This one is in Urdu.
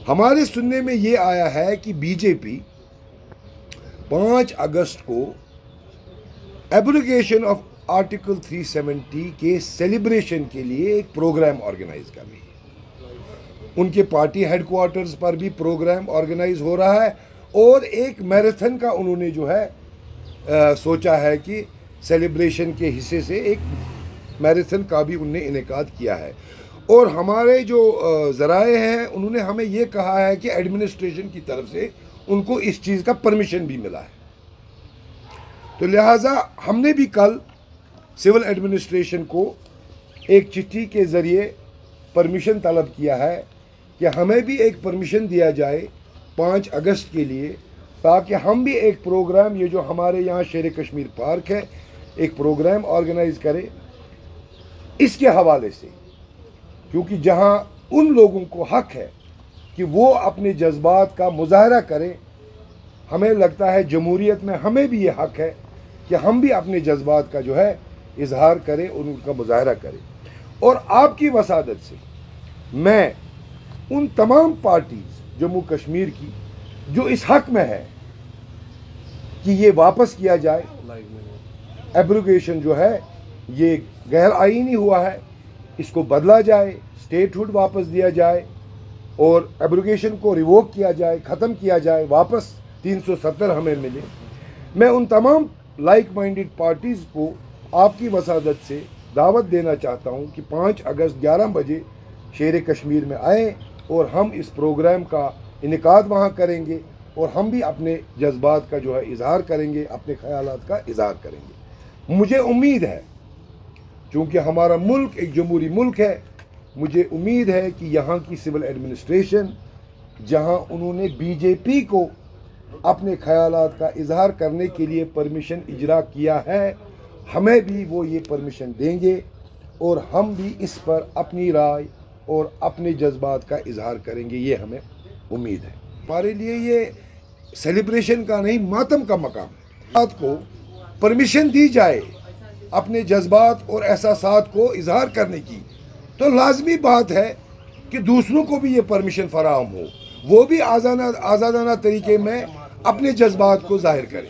ہمارے سننے میں یہ آیا ہے کہ بی جے پی 5 اگست کو ایبروگیشن آف آرٹیکل 370 کے سیلیبریشن کے لیے ایک پروگرام آرگنائز کر رہی ہے. ان کے پارٹی ہیڈ کوارٹرز پر بھی پروگرام آرگنائز ہو رہا ہے اور ایک میراتھن کا انہوں نے جو ہے سوچا ہے کہ سیلیبریشن کے حصے سے ایک میراتھن کا بھی انہوں نے انعقاد کیا ہے. اور ہمارے جو ذرائع ہیں انہوں نے ہمیں یہ کہا ہے کہ ایڈمنسٹریشن کی طرف سے ان کو اس چیز کا پرمیشن بھی ملا ہے. تو لہٰذا ہم نے بھی کل سول ایڈمنسٹریشن کو ایک چٹھی کے ذریعے پرمیشن طلب کیا ہے کہ ہمیں بھی ایک پرمیشن دیا جائے 5 اگست کے لیے، تاکہ ہم بھی ایک پروگرام، یہ جو ہمارے یہاں شیر کشمیر پارک ہے، ایک پروگرام آرگنائز کرے اس کے حوالے سے. کیونکہ جہاں ان لوگوں کو حق ہے کہ وہ اپنے جذبات کا مظاہرہ کریں، ہمیں لگتا ہے جمہوریت میں ہمیں بھی یہ حق ہے کہ ہم بھی اپنے جذبات کا جو ہے اظہار کریں اور ان کا مظاہرہ کریں. اور آپ کی وسادت سے میں ان تمام پارٹیز جموں کشمیر کی جو اس حق میں ہے کہ یہ واپس کیا جائے، ایبروگیشن جو ہے یہ غیر آئینی ہوا ہے، اس کو بدلا جائے، اسٹیٹ ہوڈ واپس دیا جائے اور ایبروگیشن کو ریووک کیا جائے، ختم کیا جائے، واپس 370 ہمیں ملے. میں ان تمام لائک مائنڈڈ پارٹیز کو آپ کی وسادت سے دعوت دینا چاہتا ہوں کہ 5 اگست 11 بجے شیر کشمیر میں آئیں اور ہم اس پروگرام کا انعقاد وہاں کریں گے اور ہم بھی اپنے جذبات کا جو ہے اظہار کریں گے، اپنے خیالات کا اظہار کریں گے. مجھے امید ہے، چونکہ ہمارا ملک ایک جمہوری ملک ہے، مجھے امید ہے کہ یہاں کی سول ایڈمنسٹریشن، جہاں انہوں نے بی جے پی کو اپنے خیالات کا اظہار کرنے کے لیے پرمیشن اجرا کیا ہے، ہمیں بھی وہ یہ پرمیشن دیں گے اور ہم بھی اس پر اپنی رائے اور اپنے جذبات کا اظہار کریں گے. یہ ہمیں امید ہے. ہمارے لیے یہ سیلیبریشن کا نہیں، ماتم کا مقام ہے. بات کو پرمیشن دی جائے اپنے جذبات اور احساسات کو اظہار کرنے کی، تو لازمی بات ہے کہ دوسروں کو بھی یہ پرمیشن فراہم ہو، وہ بھی آزادانہ طریقے میں اپنے جذبات کو ظاہر کریں.